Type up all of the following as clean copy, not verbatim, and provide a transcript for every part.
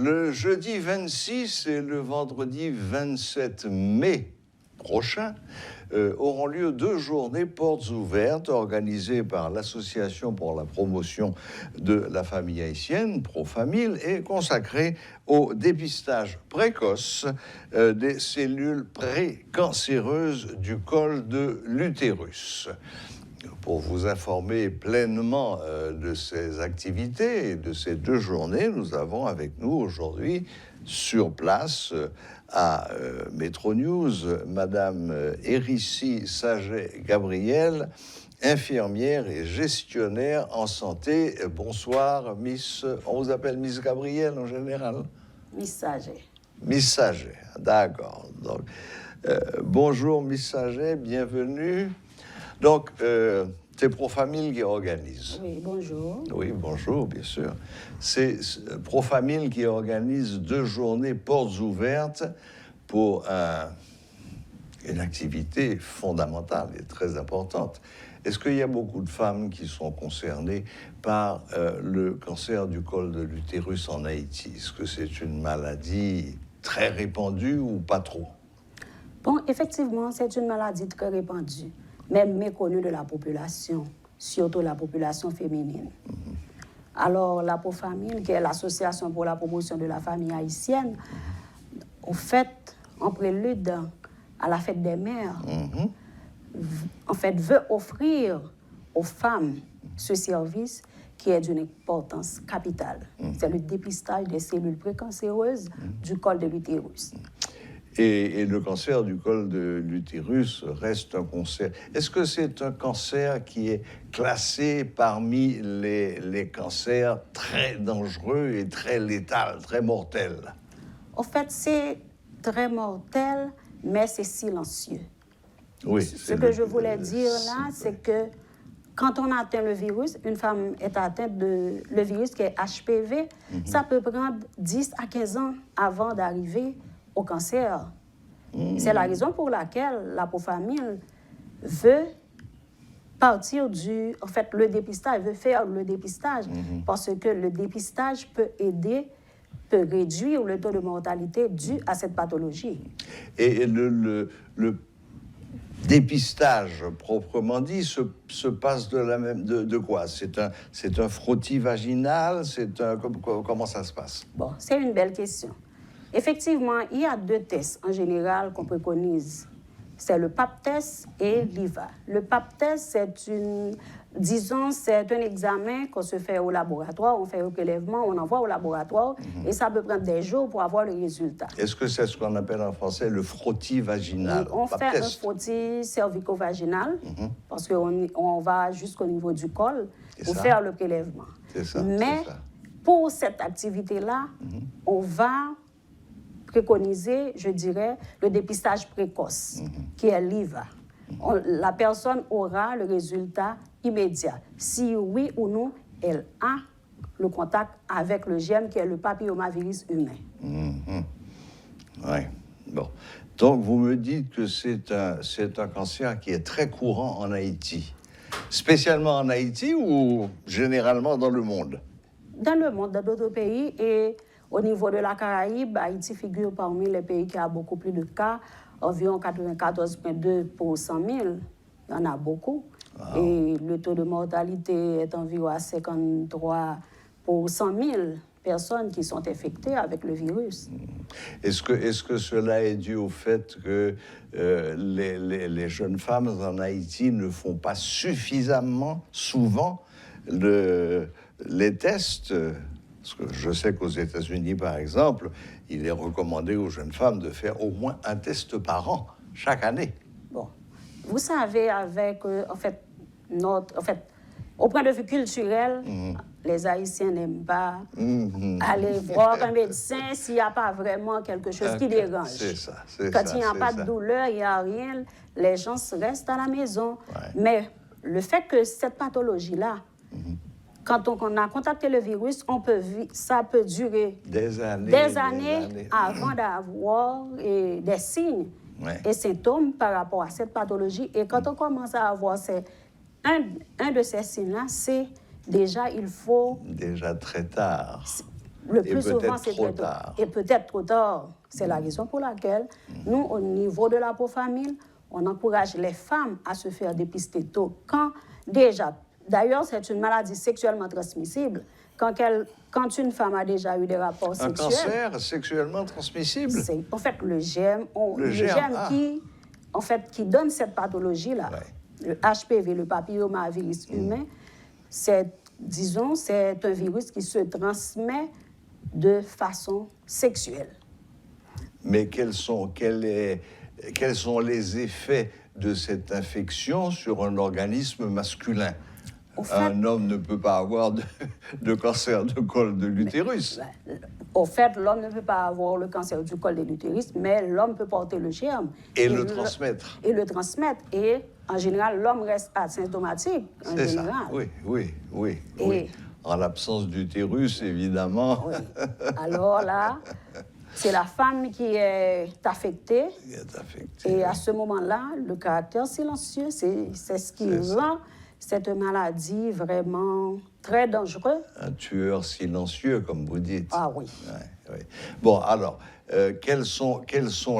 Le jeudi 26 et le vendredi 27 mai prochain auront lieu 2 journées portes ouvertes organisées par l'Association pour la promotion de la famille haïtienne, Profamil, et consacrées au dépistage précoce des cellules précancéreuses du col de l'utérus. Pour vous informer pleinement de ces activités et de ces 2 journées, nous avons avec nous aujourd'hui, sur place, à Métro News, Madame Hérissi Saget-Gabriel, infirmière et gestionnaire en santé. Bonsoir, Miss. On vous appelle Miss Gabriel en général? Miss Saget. Miss Saget, d'accord. Donc, bonjour, Miss Saget, bienvenue. Donc, c'est Profamil qui organise. Oui, bonjour. Oui, bonjour, bien sûr. C'est Profamil qui organise 2 journées portes ouvertes pour une activité fondamentale et très importante. Est-ce qu'il y a beaucoup de femmes qui sont concernées par le cancer du col de l'utérus en Haïti? Est-ce que c'est une maladie très répandue ou pas trop? Bon, effectivement, c'est une maladie très répandue, même méconnue de la population, surtout la population féminine. Alors, la Profamil, qui est l'Association pour la promotion de la famille haïtienne, au fait, en prélude à la fête des mères, en fait, veut offrir aux femmes ce service qui est d'une importance capitale. C'est le dépistage des cellules précancéreuses du col de l'utérus. Et le cancer du col de l'utérus reste un cancer. Est-ce que c'est un cancer qui est classé parmi les cancers très dangereux et très létals, très mortels? En fait, c'est très mortel, mais c'est silencieux. Oui. Ce que je voulais dire là, c'est que quand on atteint le virus, une femme est atteinte de le virus qui est HPV, ça peut prendre 10 à 15 ans avant d'arriver au cancer. C'est la raison pour laquelle la Profamil veut partir en fait, le dépistage, veut faire le dépistage, parce que le dépistage peut réduire le taux de mortalité dû à cette pathologie. Et le dépistage, proprement dit, se passe de quoi? C'est un frottis vaginal? Comment ça se passe? Bon, c'est une belle question. Effectivement, il y a 2 tests en général qu'on préconise. C'est le Pap test et l'IVA. Le Pap test, c'est un examen qu'on se fait au laboratoire. On fait un prélèvement, on envoie au laboratoire et ça peut prendre des jours pour avoir le résultat. Est-ce que c'est ce qu'on appelle en français le frottis vaginal? Oui, on fait un frottis cervico-vaginal parce qu'on va jusqu'au niveau du col pour faire le prélèvement. C'est ça. Mais pour cette activité-là, on va préconiser, je dirais, le dépistage précoce, qui est l'IVA. La personne aura le résultat immédiat. Si oui ou non, elle a le contact avec le germe qui est le papillomavirus humain. Oui. Bon. Donc, vous me dites que c'est un cancer qui est très courant en Haïti. Spécialement en Haïti ou généralement dans le monde? Dans le monde, dans d'autres pays. Et au niveau de la Caraïbe, Haïti figure parmi les pays qui a beaucoup plus de cas, environ 94,2 pour 100 000. Il y en a beaucoup. Wow. Et le taux de mortalité est environ à 53 pour 100 000 personnes qui sont infectées avec le virus. Est-ce que cela est dû au fait que les jeunes femmes en Haïti ne font pas suffisamment souvent les tests? Parce que je sais qu'aux États-Unis, par exemple, il est recommandé aux jeunes femmes de faire au moins un test par an, chaque année. Bon, vous savez, avec, au point de vue culturel, les Haïtiens n'aiment pas aller voir un médecin s'il n'y a pas vraiment quelque chose qui dérange. C'est ça. Quand il n'y a pas de douleur, il n'y a rien, les gens restent à la maison. Ouais. Mais le fait que cette pathologie-là, quand on a contacté le virus, ça peut durer des années avant d'avoir des signes et symptômes par rapport à cette pathologie. Et quand on commence à avoir un de ces signes-là, c'est déjà, il faut... Déjà très tard. Le plus souvent, c'est trop tard. Et peut-être trop tard. C'est la raison pour laquelle, nous, au niveau de la pro-famille, on encourage les femmes à se faire dépister tôt. D'ailleurs, c'est une maladie sexuellement transmissible. Quand une femme a déjà eu des rapports sexuels... Un cancer sexuellement transmissible? C'est en fait le germe, qui donne cette pathologie-là. Ouais. Le HPV, le papillomavirus humain, c'est un virus qui se transmet de façon sexuelle. Mais quels sont les effets de cette infection sur un organisme masculin? Un homme ne peut pas avoir de cancer du col de l'utérus. Au fait, l'homme ne peut pas avoir le cancer du col de l'utérus, mais l'homme peut porter le germe. Et le transmettre. Et le transmettre. Et en général, l'homme reste asymptomatique. C'est ça. Oui. En l'absence d'utérus, évidemment. Oui. Alors là, c'est la femme qui est affectée. Et à ce moment-là, le caractère silencieux, c'est ce qui rend cette maladie vraiment très dangereuse. Un tueur silencieux, comme vous dites. Ah oui. Oui. Bon, alors, quels sont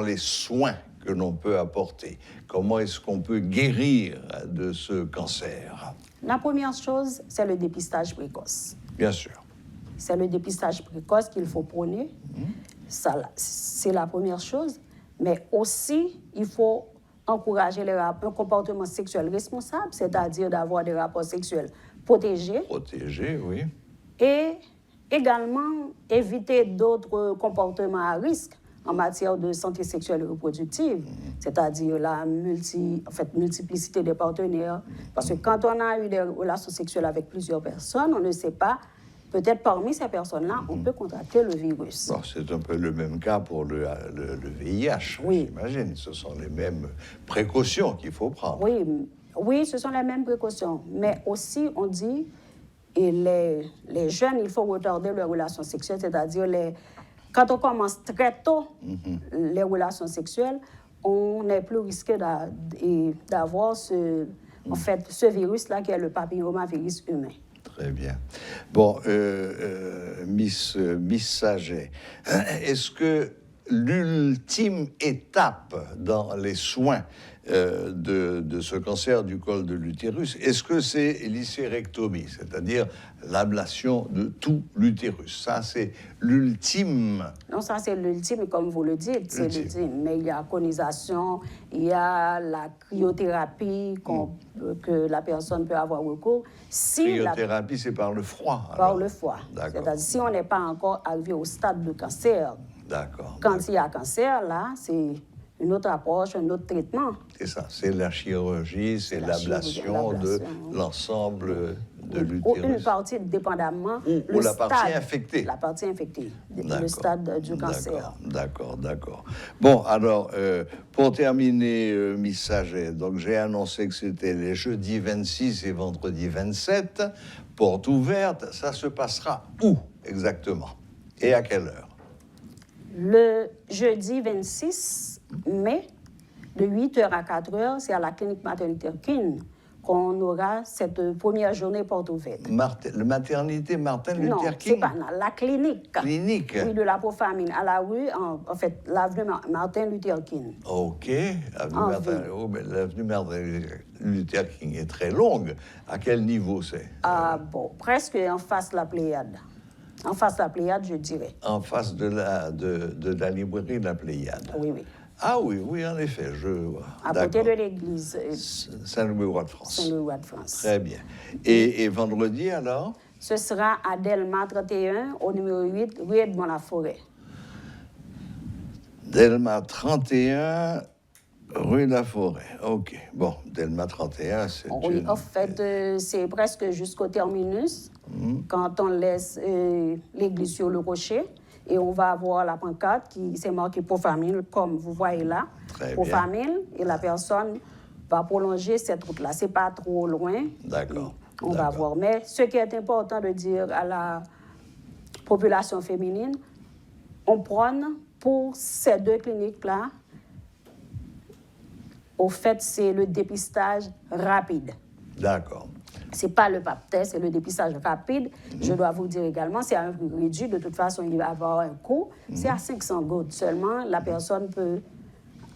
les soins que l'on peut apporter? Comment est-ce qu'on peut guérir de ce cancer? La première chose, c'est le dépistage précoce. Bien sûr. C'est le dépistage précoce qu'il faut prôner. Ça, c'est la première chose. Mais aussi, il faut encourager un comportement sexuel responsable, c'est-à-dire d'avoir des rapports sexuels protégés. Protégés, oui. Et également éviter d'autres comportements à risque en matière de santé sexuelle et reproductive, c'est-à-dire la multiplicité des partenaires. Parce que quand on a eu des relations sexuelles avec plusieurs personnes, on ne sait pas, peut-être parmi ces personnes-là, on peut contracter le virus. Bon, c'est un peu le même cas pour le VIH, j'imagine. Ce sont les mêmes précautions qu'il faut prendre. Oui, ce sont les mêmes précautions. Mais aussi, on dit, et les jeunes, il faut retarder leurs relations sexuelles, c'est-à-dire quand on commence très tôt les relations sexuelles, on est plus risqué d'avoir ce virus-là qui est le papillomavirus humain. Très bien. Bon, Miss Saget, est-ce que l'ultime étape dans les soins de ce cancer du col de l'utérus, est-ce que c'est l'hystérectomie, c'est-à-dire l'ablation de tout l'utérus? Ça, c'est l'ultime. Non, ça, c'est l'ultime, comme vous le dites, c'est l'ultime. Mais il y a conisation, il y a la cryothérapie que la personne peut avoir recours. Cryothérapie, c'est par le froid. Alors. Par le froid. C'est-à-dire, si on n'est pas encore arrivé au stade de cancer. D'accord. Quand il y a cancer, là, c'est une autre approche, un autre traitement. C'est ça, c'est la chirurgie, c'est l'ablation de l'ensemble de l'utérus. Une partie, dépendamment. Ou la partie infectée. La partie infectée, le stade du cancer. D'accord. Bon, alors, pour terminer, Miss Saget, donc j'ai annoncé que c'était les jeudis 26 et vendredi 27, porte ouverte. Ça se passera où exactement? Et à quelle heure? Le jeudi 26 mai, de 8h à 4h, c'est à la clinique Martin Luther King qu'on aura cette première journée porte ouverte. La maternité Martin Luther King? Non, c'est pas la clinique. Clinique? Oui, de la pro-famille, à la rue, l'avenue Martin Luther King. OK, l'avenue Martin Luther King est très longue. À quel niveau c'est? Presque en face de la Pléiade. En face de la Pléiade, je dirais. En face de la librairie de la Pléiade. Oui. Ah oui, en effet, je vois. À côté de l'église. Saint-Louis-Roi de France. Saint-Louis-Roi de France. Très bien. Et vendredi, alors? Ce sera à Delma 31, au numéro 8, rue Edmond-Laforêt. Delma 31, rue Laforêt. OK. Bon, Delma 31, c'est en fait, c'est presque jusqu'au terminus, quand on laisse l'église sur le rocher. Et on va avoir la pancarte qui s'est marquée pour famille, comme vous voyez là, pour famille. Et la personne va prolonger cette route-là. C'est pas trop loin. D'accord. On va voir. Mais ce qui est important de dire à la population féminine, on prône pour ces deux cliniques-là. Au fait, c'est le dépistage rapide. D'accord. Ce n'est pas le pap test, c'est le dépistage rapide. Je dois vous dire également, c'est à un prix réduit. De toute façon, il va avoir un coût. C'est à 500 gouttes seulement. La personne peut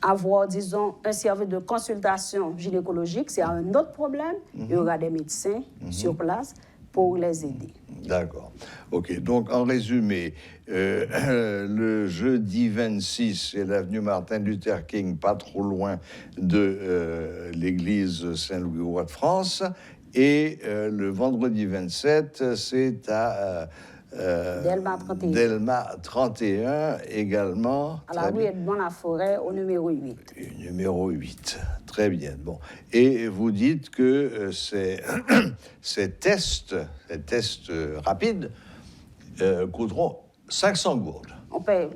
avoir, disons, un service de consultation gynécologique. C'est un autre problème. Il y aura des médecins sur place pour les aider. D'accord. OK. Donc, en résumé, le jeudi 26, c'est l'avenue Martin Luther King, pas trop loin de l'église Saint-Louis-Roi de France. Et le vendredi 27, c'est à Delma 31. Delma 31 également. À la rue Edmond-Laforêt, au numéro 8. Numéro 8. Très bien. Bon. Et vous dites que ces tests rapides coûteront 500 gourdes.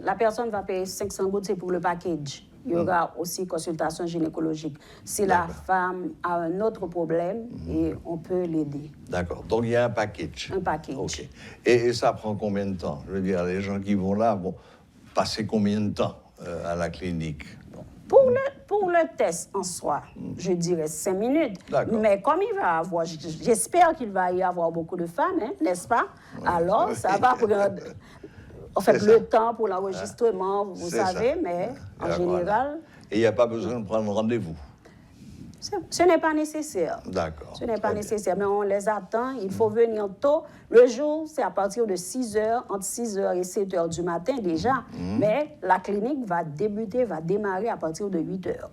La personne va payer 500 gouttes, c'est pour le package. Il y aura aussi consultation gynécologique. Si la femme a un autre problème, et on peut l'aider. D'accord. Donc, il y a un package. Un package. OK. Et ça prend combien de temps? Je veux dire, les gens qui vont là vont passer combien de temps à la clinique? Pour le test en soi, je dirais 5 minutes. Mais comme il va avoir, j'espère qu'il va y avoir beaucoup de femmes, hein, n'est-ce pas? Alors, ça va prendre... En fait, le temps pour l'enregistrement, vous savez, mais en général... Et il n'y a pas besoin de prendre rendez-vous? Ce n'est pas nécessaire. D'accord. Ce n'est pas nécessaire, mais on les attend. Il faut venir tôt. Le jour, c'est à partir de 6 heures, entre 6 heures et 7 heures du matin déjà. Mais la clinique va démarrer à partir de 8 heures.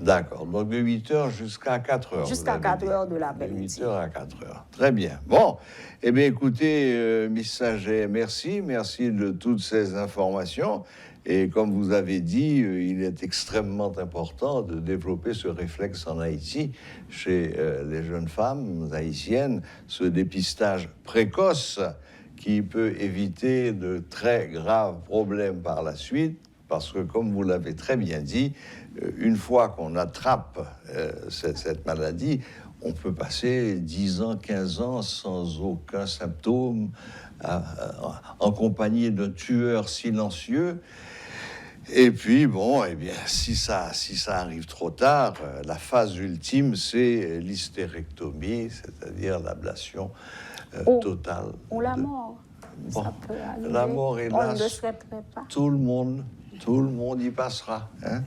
D'accord. Donc de 8 heures jusqu'à 4 heures. Jusqu'à 4 heures de l'après-midi. De 8 heures à 4 heures. Très bien. Bon. Eh bien, écoutez, Miss Saget, merci. Merci de toutes ces informations. Et comme vous avez dit, il est extrêmement important de développer ce réflexe en Haïti chez les jeunes femmes haïtiennes, ce dépistage précoce qui peut éviter de très graves problèmes par la suite. Parce que, comme vous l'avez très bien dit, une fois qu'on attrape cette maladie, on peut passer 10 ans, 15 ans sans aucun symptôme, en compagnie d'un tueur silencieux. Et puis, bon, eh bien, si ça arrive trop tard, la phase ultime, c'est l'hystérectomie, c'est-à-dire l'ablation totale. Ou la mort. Bon, ça peut arriver. La mort, hélas, on ne le souhaiterait pas. Tout le monde y passera. Hein?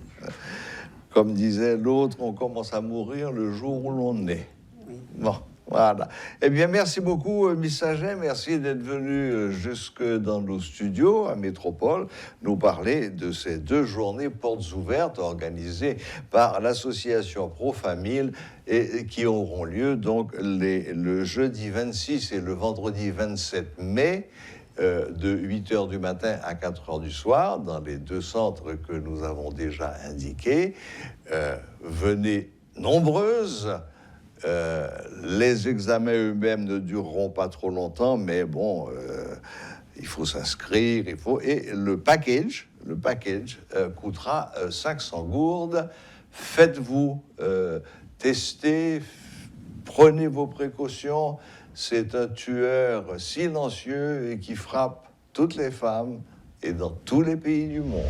Comme disait l'autre, on commence à mourir le jour où l'on est. Oui. Bon, voilà. Eh bien, merci beaucoup, Miss Saget. Merci d'être venu jusque dans nos studios à Métropole nous parler de ces 2 journées portes ouvertes organisées par l'association Pro-Famille et qui auront lieu donc le jeudi 26 et le vendredi 27 mai. De 8 heures du matin à 4 heures du soir, dans les 2 centres que nous avons déjà indiqués. Venez nombreuses. Les examens eux-mêmes ne dureront pas trop longtemps, mais bon, il faut s'inscrire, et le package coûtera 500 gourdes. Faites-vous tester, prenez vos précautions. C'est un tueur silencieux et qui frappe toutes les femmes et dans tous les pays du monde.